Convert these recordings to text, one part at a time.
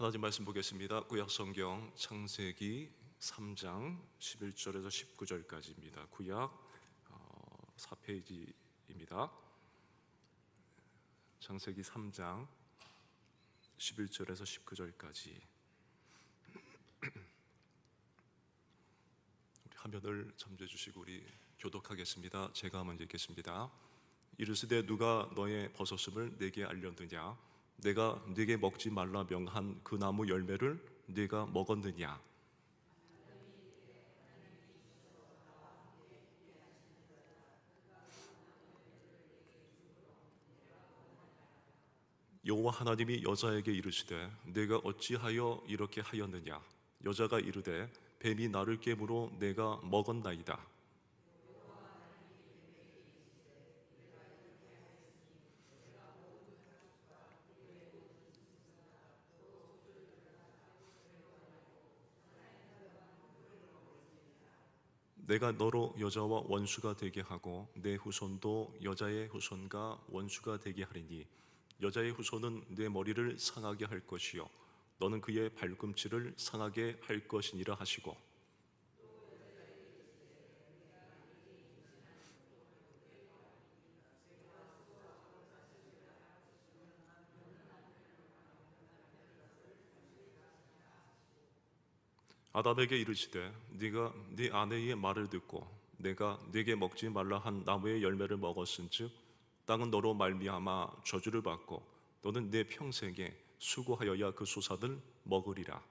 하나님 말씀 보겠습니다. 구약 성경 창세기 3장 11절에서 19절까지입니다. 구약 4페이지입니다. 창세기 3장 11절에서 19절까지. 우리 화면을 잠재 주시고 우리 교독하겠습니다. 제가 먼저 읽겠습니다. 이르시되 누가 너의 버섯음을 내게 알렸느냐? 내가 네게 먹지 말라 명한 그 나무 열매를 네가 먹었느냐? 여호와 하나님이 여자에게 이르시되 내가 어찌하여 이렇게 하였느냐? 여자가 이르되 뱀이 나를 깨물어 내가 먹었나이다. 내가 너로 여자와 원수가 되게 하고 내 후손도 여자의 후손과 원수가 되게 하리니 여자의 후손은 내 머리를 상하게 할 것이요 너는 그의 발꿈치를 상하게 할 것이니라 하시고, 아담에게 이르시되 네가 네 아내의 말을 듣고 내가 네게 먹지 말라 한 나무의 열매를 먹었은즉 땅은 너로 말미암아 저주를 받고 너는 내 평생에 수고하여야 그 소산을 먹으리라.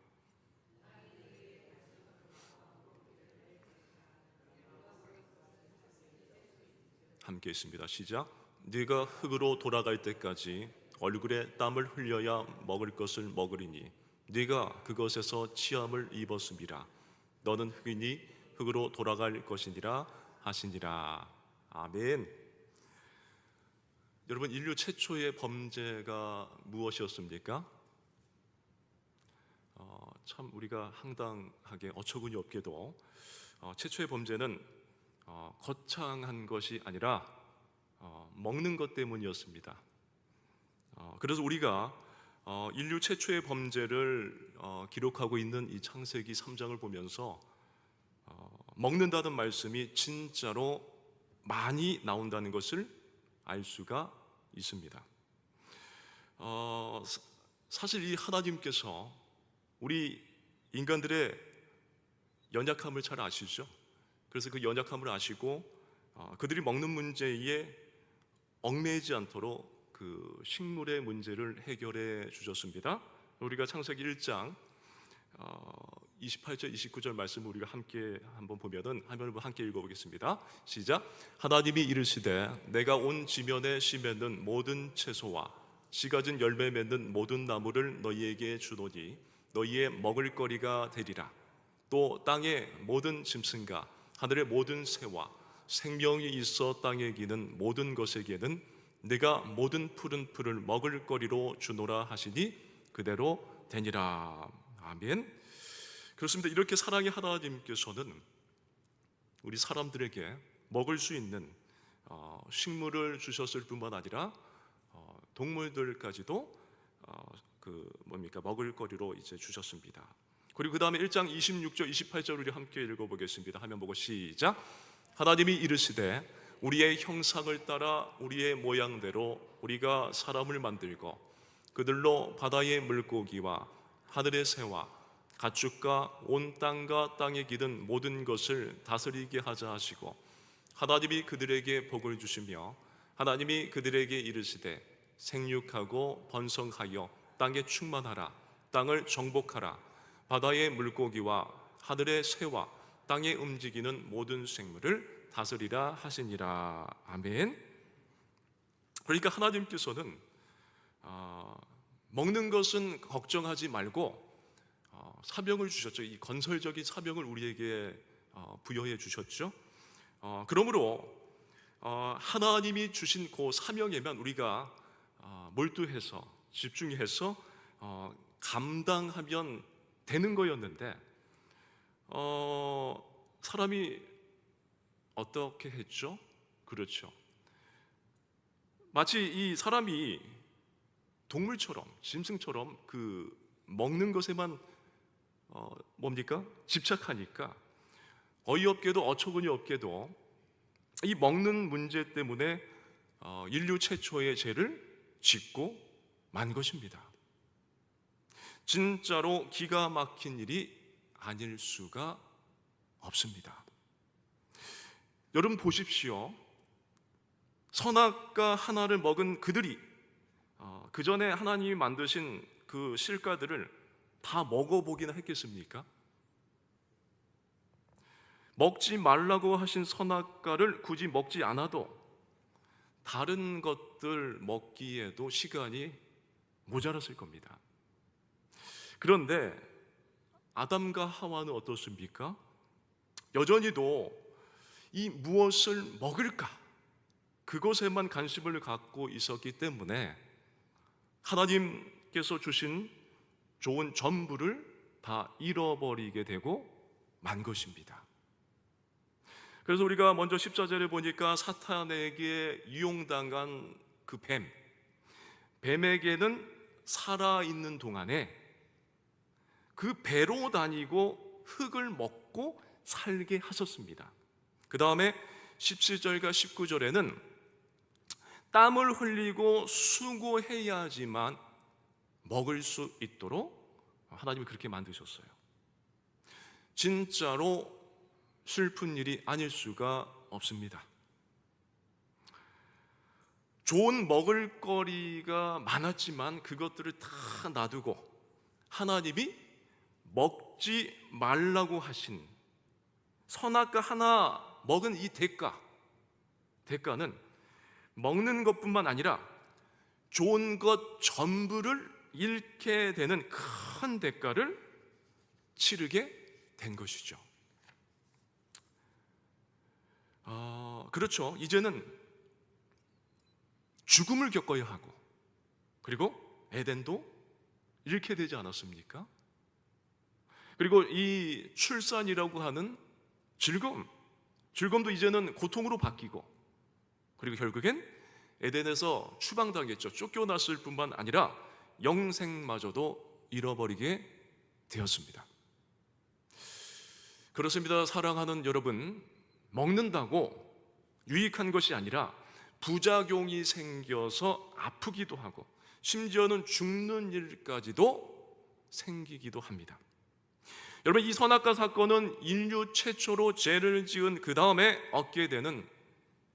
함께 있습니다. 시작. 네가 흙으로 돌아갈 때까지 얼굴에 땀을 흘려야 먹을 것을 먹으리니 네가 그것에서 치함을 입었음이라. 너는 흙이니 흙으로 돌아갈 것이니라 하시니라. 아멘. 여러분, 인류 최초의 범죄가 무엇이었습니까? 참 우리가 황당하게 어처구니 없게도 최초의 범죄는 거창한 것이 아니라 먹는 것 때문이었습니다. 그래서 우리가 인류 최초의 범죄를 기록하고 있는 이 창세기 3장을 보면서 먹는다는 말씀이 진짜로 많이 나온다는 것을 알 수가 있습니다. 사실 이 하나님께서 우리 인간들의 연약함을 잘 아시죠? 그래서 그 연약함을 아시고 그들이 먹는 문제에 얽매이지 않도록 그 식물의 문제를 해결해 주셨습니다. 우리가 창세기 1장 28절 29절 말씀을 우리가 함께 한번 보면은 화면을 함께 읽어보겠습니다. 시작. 하나님이 이르시되 내가 온 지면에 씨 맺는 모든 채소와 씨 가진 열매 맺는 모든 나무를 너희에게 주노니 너희의 먹을거리가 되리라. 또 땅의 모든 짐승과 하늘의 모든 새와 생명이 있어 땅에 기는 모든 것에게는 내가 모든 푸른 풀을 먹을 거리로 주노라 하시니 그대로 되니라. 아멘. 그렇습니다. 이렇게 사랑의 하나님께서는 우리 사람들에게 먹을 수 있는 식물을 주셨을 뿐만 아니라 동물들까지도 먹을 거리로 이제 주셨습니다. 그리고 그 다음에 1장 26절 28절 우리 함께 읽어보겠습니다. 화면 보고 시작. 하나님이 이르시되 우리의 형상을 따라 우리의 모양대로 우리가 사람을 만들고 그들로 바다의 물고기와 하늘의 새와 가축과 온 땅과 땅에 기는 모든 것을 다스리게 하자 하시고, 하나님이 그들에게 복을 주시며 하나님이 그들에게 이르시되 생육하고 번성하여 땅에 충만하라. 땅을 정복하라. 바다의 물고기와 하늘의 새와 땅에 움직이는 모든 생물을 다스리라 하시니라. 아멘. 그러니까 하나님께서는 먹는 것은 걱정하지 말고 사명을 주셨죠. 이 건설적인 사명을 우리에게 부여해 주셨죠. 그러므로 하나님이 주신 그 사명에만 우리가 몰두해서 집중해서 감당하면 되는 거였는데 사람이 어떻게 했죠? 그렇죠. 마치 이 사람이 동물처럼 짐승처럼 그 먹는 것에만 뭡니까? 집착하니까 어이없게도 어처구니 없게도 이 먹는 문제 때문에 인류 최초의 죄를 짓고 만 것입니다. 진짜로 기가 막힌 일이 아닐 수가 없습니다. 여러분 보십시오. 선악과 하나를 먹은 그들이 그 전에 하나님이 만드신 그 실과들을 다 먹어보기나 했겠습니까? 먹지 말라고 하신 선악과를 굳이 먹지 않아도 다른 것들 먹기에도 시간이 모자랐을 겁니다. 그런데 아담과 하와는 어떻습니까? 여전히도 이 무엇을 먹을까? 그것에만 관심을 갖고 있었기 때문에 하나님께서 주신 좋은 전부를 다 잃어버리게 되고 만 것입니다. 그래서 우리가 먼저 14절에 보니까 사탄에게 이용당한 그 뱀에게는 살아있는 동안에 그 배로 다니고 흙을 먹고 살게 하셨습니다. 그 다음에 17절과 19절에는 땀을 흘리고 수고해야지만 먹을 수 있도록 하나님이 그렇게 만드셨어요. 진짜로 슬픈 일이 아닐 수가 없습니다. 좋은 먹을거리가 많았지만 그것들을 다 놔두고 하나님이 먹지 말라고 하신 선악과 하나 먹은 이 대가는 먹는 것뿐만 아니라 좋은 것 전부를 잃게 되는 큰 대가를 치르게 된 것이죠. 그렇죠. 이제는 죽음을 겪어야 하고 그리고 에덴도 잃게 되지 않았습니까? 그리고 이 출산이라고 하는 즐거움도 이제는 고통으로 바뀌고 그리고 결국엔 에덴에서 추방당했죠. 쫓겨났을 뿐만 아니라 영생마저도 잃어버리게 되었습니다. 그렇습니다. 사랑하는 여러분, 먹는다고 유익한 것이 아니라 부작용이 생겨서 아프기도 하고 심지어는 죽는 일까지도 생기기도 합니다. 여러분, 이 선악과 사건은 인류 최초로 죄를 지은 그 다음에 얻게 되는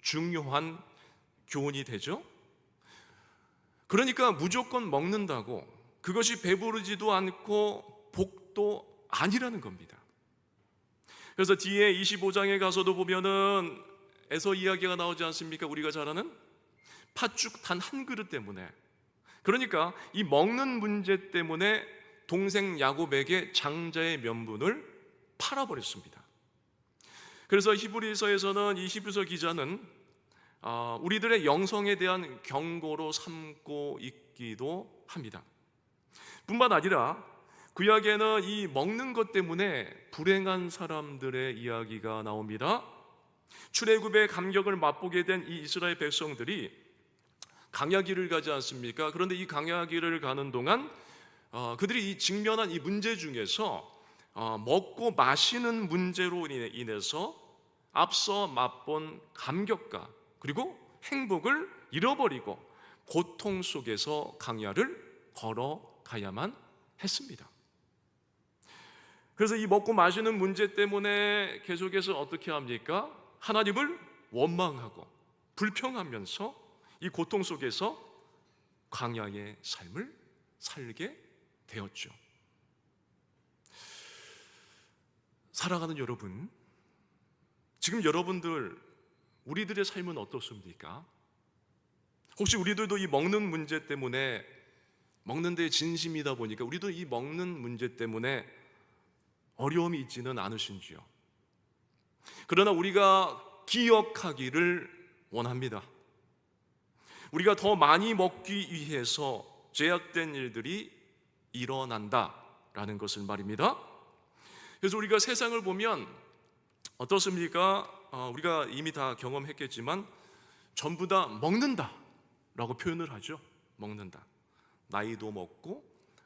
중요한 교훈이 되죠. 그러니까 무조건 먹는다고 그것이 배부르지도 않고 복도 아니라는 겁니다. 그래서 뒤에 25장에 가서도 보면은 에서 이야기가 나오지 않습니까? 우리가 잘 아는 팥죽 단 한 그릇 때문에, 그러니까 이 먹는 문제 때문에 동생 야곱에게 장자의 면분을 팔아버렸습니다. 그래서 히브리서에서는 이 히브리서 기자는 우리들의 영성에 대한 경고로 삼고 있기도 합니다. 뿐만 아니라 구약에는 이 먹는 것 때문에 불행한 사람들의 이야기가 나옵니다. 출애굽의 감격을 맛보게 된 이 이스라엘 백성들이 광야길을 가지 않습니까? 그런데 이 광야길을 가는 동안 그들이 직면한 이 문제 중에서 먹고 마시는 문제로 인해서 앞서 맛본 감격과 그리고 행복을 잃어버리고 고통 속에서 광야를 걸어가야만 했습니다. 그래서 이 먹고 마시는 문제 때문에 계속해서 어떻게 합니까? 하나님을 원망하고 불평하면서 이 고통 속에서 광야의 삶을 살게 되었죠. 사랑하는 여러분, 지금 여러분들 우리들의 삶은 어떻습니까? 혹시 우리들도 이 먹는 문제 때문에, 먹는 데 진심이다 보니까 우리도 이 먹는 문제 때문에 어려움이 있지는 않으신지요? 그러나 우리가 기억하기를 원합니다. 우리가 더 많이 먹기 위해서 죄악된 일들이 일어난다라는 것을 말입니다. 그래서 우리가 세상을 보면 어떻습니까? 우리가 이미 다 경험했겠지만 전부 다 먹는다라고 표현을 하죠. 먹는다. 나이도 먹고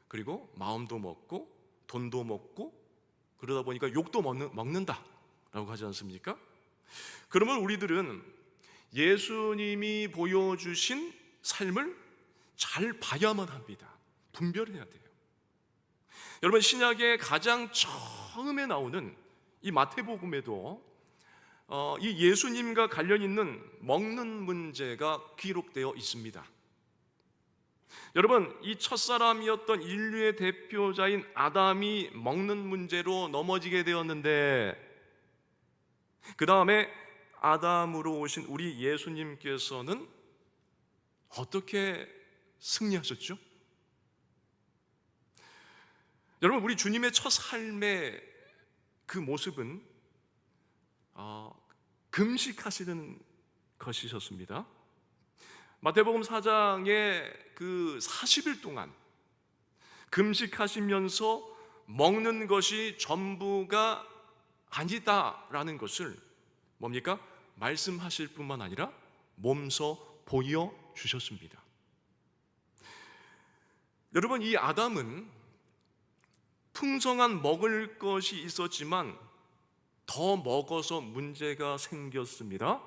그리고 마음도 먹고 돈도 먹고 그러다 보니까 욕도 먹는다라고 하지 않습니까? 그러면 우리들은 예수님이 보여주신 삶을 잘 봐야만 합니다. 분별해야 돼요. 여러분, 신약의 가장 처음에 나오는 이 마태복음에도 이 예수님과 관련 있는 먹는 문제가 기록되어 있습니다. 여러분, 이 첫사람이었던 인류의 대표자인 아담이 먹는 문제로 넘어지게 되었는데, 그 다음에 아담으로 오신 우리 예수님께서는 어떻게 승리하셨죠? 여러분, 우리 주님의 첫 삶의 그 모습은 금식하시는 것이셨습니다. 마태복음 4장에 그 40일 동안 금식하시면서 먹는 것이 전부가 아니다라는 것을 뭡니까? 말씀하실 뿐만 아니라 몸소 보여주셨습니다. 여러분, 이 아담은 풍성한 먹을 것이 있었지만 더 먹어서 문제가 생겼습니다.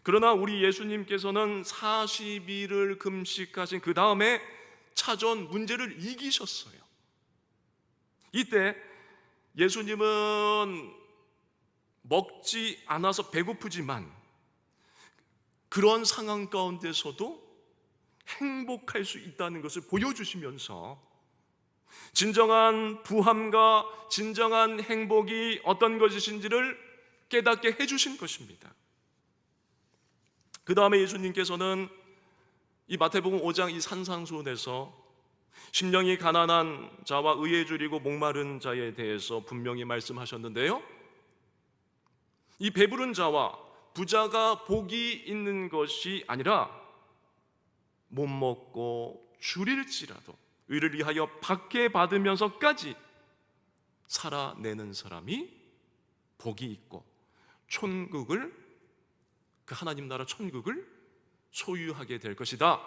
그러나 우리 예수님께서는 40일을 금식하신 그 다음에 찾아온 문제를 이기셨어요. 이때 예수님은 먹지 않아서 배고프지만 그런 상황 가운데서도 행복할 수 있다는 것을 보여주시면서 진정한 부함과 진정한 행복이 어떤 것이신지를 깨닫게 해주신 것입니다. 그 다음에 예수님께서는 이 마태복음 5장 이 산상수훈에서 심령이 가난한 자와 의에 줄이고 목마른 자에 대해서 분명히 말씀하셨는데요, 이 배부른 자와 부자가 복이 있는 것이 아니라 못 먹고 줄일지라도 의를 위하여 받게 받으면서까지 살아내는 사람이 복이 있고 천국을, 그 하나님 나라 천국을 소유하게 될 것이다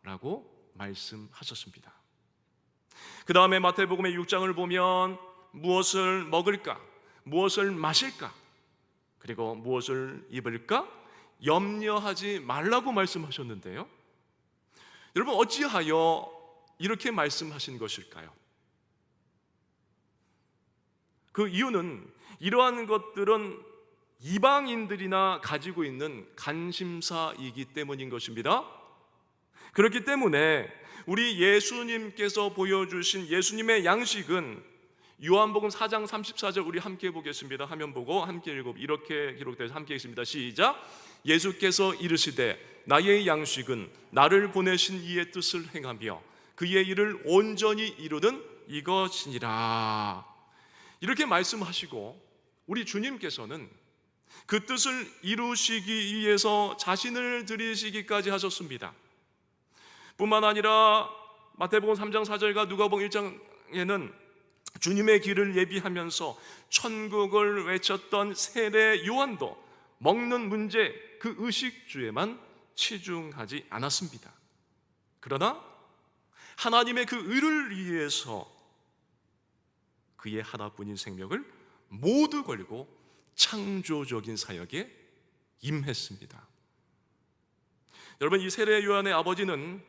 라고 말씀하셨습니다. 그 다음에 마태복음의 6장을 보면 무엇을 먹을까, 무엇을 마실까, 그리고 무엇을 입을까 염려하지 말라고 말씀하셨는데요, 여러분, 어찌하여 이렇게 말씀하신 것일까요? 그 이유는 이러한 것들은 이방인들이나 가지고 있는 관심사이기 때문인 것입니다. 그렇기 때문에 우리 예수님께서 보여주신 예수님의 양식은 요한복음 4장 34절 우리 함께 보겠습니다. 화면 보고 함께 이렇게 기록되어 함께 있습니다. 시작. 예수께서 이르시되 나의 양식은 나를 보내신 이의 뜻을 행하며 그의 일을 온전히 이루는 이것이니라. 이렇게 말씀하시고 우리 주님께서는 그 뜻을 이루시기 위해서 자신을 드리시기까지 하셨습니다. 뿐만 아니라 마태복음 3장 4절과 누가복음 1장에는 주님의 길을 예비하면서 천국을 외쳤던 세례 요한도 먹는 문제, 그 의식주에만 치중하지 않았습니다. 그러나 하나님의 그 의를 위해서 그의 하나뿐인 생명을 모두 걸고 창조적인 사역에 임했습니다. 여러분, 이 세례 요한의 아버지는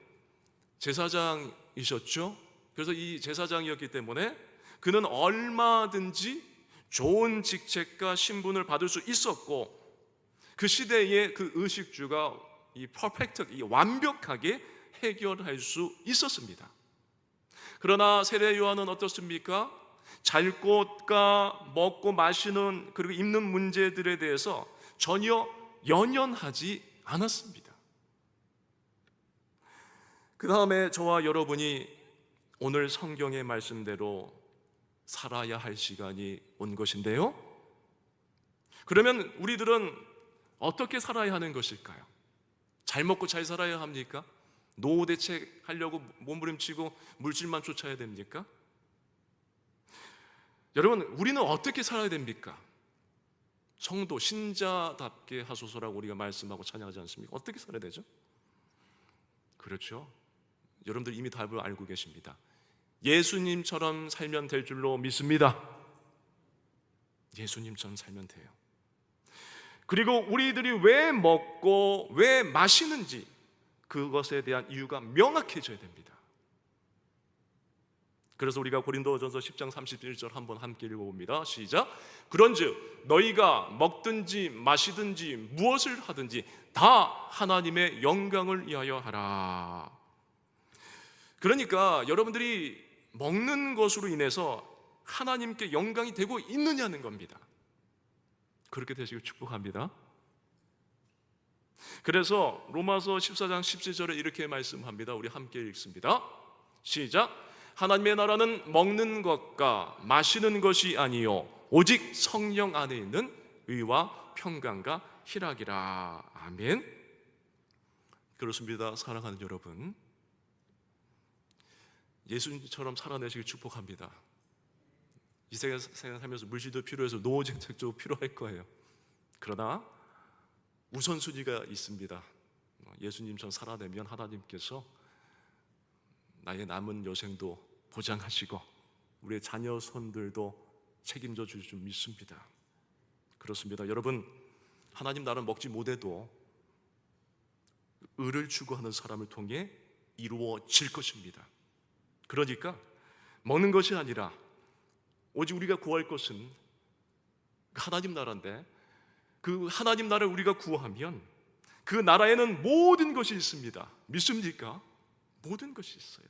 제사장이셨죠. 그래서 이 제사장이었기 때문에 그는 얼마든지 좋은 직책과 신분을 받을 수 있었고, 그 시대의 그 의식주가 이 퍼펙트, 이 완벽하게 해결할 수 있었습니다. 그러나 세례 요한은 어떻습니까? 잘 곳과 먹고 마시는 그리고 입는 문제들에 대해서 전혀 연연하지 않았습니다. 그 다음에 저와 여러분이 오늘 성경의 말씀대로 살아야 할 시간이 온 것인데요, 그러면 우리들은 어떻게 살아야 하는 것일까요? 잘 먹고 잘 살아야 합니까? 노후 대책하려고 몸부림치고 물질만 쫓아야 됩니까? 여러분, 우리는 어떻게 살아야 됩니까? 성도, 신자답게 하소서라고 우리가 말씀하고 찬양하지 않습니까? 어떻게 살아야 되죠? 그렇죠. 여러분들 이미 답을 알고 계십니다. 예수님처럼 살면 될 줄로 믿습니다. 예수님처럼 살면 돼요. 그리고 우리들이 왜 먹고 왜 마시는지 그것에 대한 이유가 명확해져야 됩니다. 그래서 우리가 고린도전서 10장 31절 한번 함께 읽어봅니다. 시작. 그런즉 너희가 먹든지 마시든지 무엇을 하든지 다 하나님의 영광을 위하여 하라. 그러니까 여러분들이 먹는 것으로 인해서 하나님께 영광이 되고 있느냐는 겁니다. 그렇게 되시길 축복합니다. 그래서 로마서 14장 17절에 이렇게 말씀합니다. 우리 함께 읽습니다. 시작. 하나님의 나라는 먹는 것과 마시는 것이 아니요 오직 성령 안에 있는 의와 평강과 희락이라. 아멘. 그렇습니다. 사랑하는 여러분, 예수님처럼 살아내시길 축복합니다. 이 세상 살면서 물질도 필요해서 노후정책도 필요할 거예요. 그러나 우선순위가 있습니다. 예수님처럼 살아내면 하나님께서 나의 남은 여생도 보장하시고 우리의 자녀 손들도 책임져 주실 줄 믿습니다. 그렇습니다. 여러분, 하나님 나라는 먹지 못해도 의를 추구하는 사람을 통해 이루어질 것입니다. 그러니까 먹는 것이 아니라 오직 우리가 구할 것은 하나님 나라인데, 그 하나님 나라를 우리가 구하면 그 나라에는 모든 것이 있습니다. 믿습니까? 모든 것이 있어요.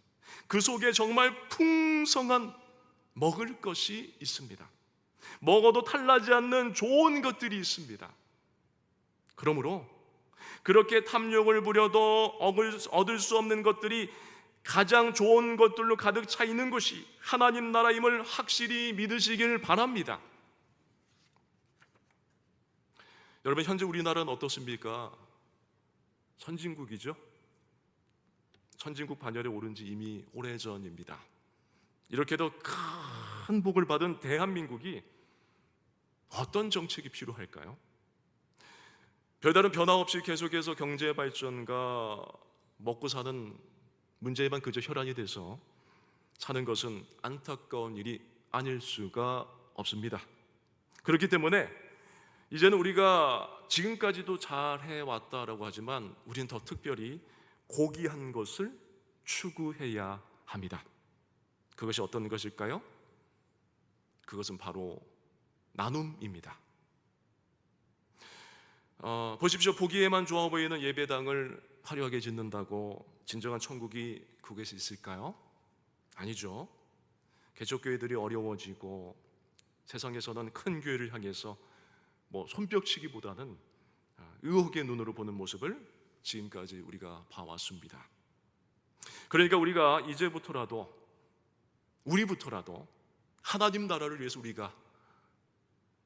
그 속에 정말 풍성한 먹을 것이 있습니다. 먹어도 탈나지 않는 좋은 것들이 있습니다. 그러므로 그렇게 탐욕을 부려도 얻을 수 없는 것들이 가장 좋은 것들로 가득 차 있는 것이 하나님 나라임을 확실히 믿으시길 바랍니다. 여러분, 현재 우리나라는 어떻습니까? 선진국이죠. 선진국 반열에 오른 지 이미 오래전입니다. 이렇게도 큰 복을 받은 대한민국이 어떤 정책이 필요할까요? 별다른 변화 없이 계속해서 경제 발전과 먹고 사는 문제에만 그저 혈안이 돼서 사는 것은 안타까운 일이 아닐 수가 없습니다. 그렇기 때문에 이제는 우리가 지금까지도 잘 해왔다라고 하지만 우리는 더 특별히 고귀한 것을 추구해야 합니다. 그것이 어떤 것일까요? 그것은 바로 나눔입니다. 보십시오. 보기에만 좋아 보이는 예배당을 화려하게 짓는다고 진정한 천국이 그곳에 있을까요? 아니죠. 개척교회들이 어려워지고 세상에서는 큰 교회를 향해서 손뼉치기보다는 의혹의 눈으로 보는 모습을 지금까지 우리가 봐왔습니다. 그러니까 우리가 이제부터라도 우리부터라도 하나님 나라를 위해서 우리가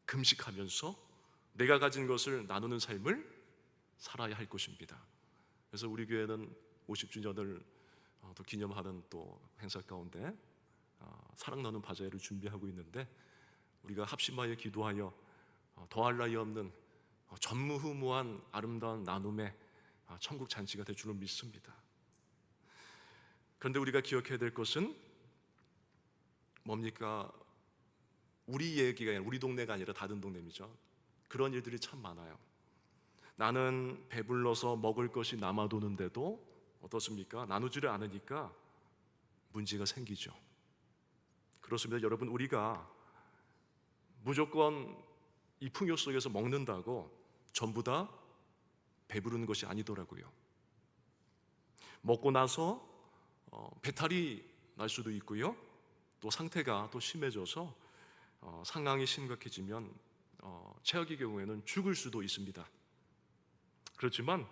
금식하면서 내가 가진 것을 나누는 삶을 살아야 할 것입니다. 그래서 우리 교회는 50주년을 또 기념하는 또 행사 가운데 사랑 나눔 바자회를 준비하고 있는데, 우리가 합심하여 기도하여 더할 나위 없는 전무후무한 아름다운 나눔의 천국 잔치가 될 줄로 믿습니다. 그런데 우리가 기억해야 될 것은 뭡니까? 우리 얘기가 아니라, 우리 동네가 아니라 다른 동네이죠. 그런 일들이 참 많아요. 나는 배불러서 먹을 것이 남아도는데도 어떻습니까? 나누지를 않으니까 문제가 생기죠. 그렇습니다. 여러분, 우리가 무조건 이 풍요 속에서 먹는다고 전부 다 배부르는 것이 아니더라고요. 먹고 나서 배탈이 날 수도 있고요. 또 상태가 또 심해져서 상황이 심각해지면 최악의 경우에는 죽을 수도 있습니다. 그렇지만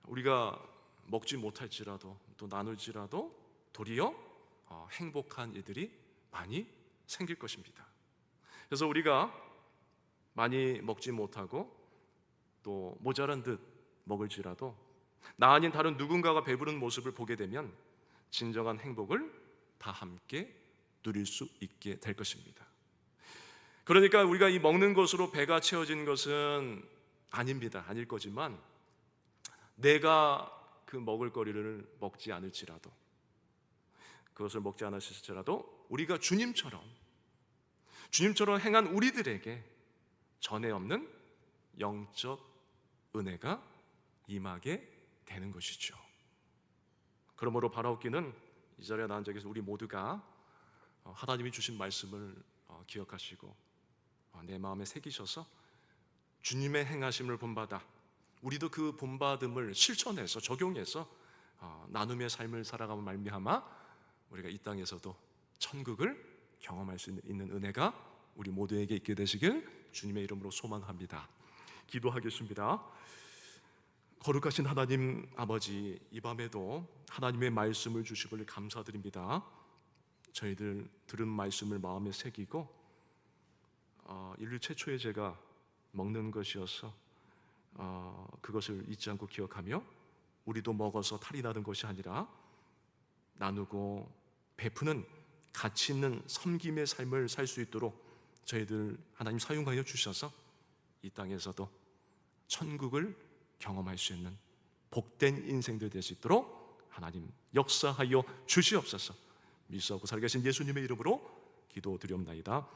우리가 먹지 못할지라도 또 나눌지라도 도리어 행복한 일들이 많이 생길 것입니다. 그래서 우리가 많이 먹지 못하고 또 모자란 듯 먹을지라도 나 아닌 다른 누군가가 배부른 모습을 보게 되면 진정한 행복을 다 함께 누릴 수 있게 될 것입니다. 그러니까 우리가 이 먹는 것으로 배가 채워지는 것은 아닙니다. 아닐 거지만 내가 그 먹을 거리를 먹지 않을지라도 그것을 먹지 않으실지라도 우리가 주님처럼 행한 우리들에게 전에 없는 영적 은혜가 임하게 되는 것이죠. 그러므로 바라옵기는 이 자리에 나온 적에서 우리 모두가 하나님이 주신 말씀을 기억하시고 내 마음에 새기셔서 주님의 행하심을 본받아 우리도 그 본받음을 실천해서 적용해서 나눔의 삶을 살아가면 말미암아 우리가 이 땅에서도 천국을 경험할 수 있는 은혜가 우리 모두에게 있게 되시길 주님의 이름으로 소망합니다. 기도하겠습니다. 거룩하신 하나님 아버지, 이 밤에도 하나님의 말씀을 주시길 감사드립니다. 저희들 들은 말씀을 마음에 새기고 인류 최초의 죄가 먹는 것이어서 그것을 잊지 않고 기억하며 우리도 먹어서 탈이 나는 것이 아니라 나누고 베푸는 가치 있는 섬김의 삶을 살 수 있도록 저희들 하나님 사용하여 주셔서 이 땅에서도 천국을 경험할 수 있는 복된 인생들 될 수 있도록 하나님 역사하여 주시옵소서. 믿사옵고 살아계신 예수님의 이름으로 기도드리옵나이다.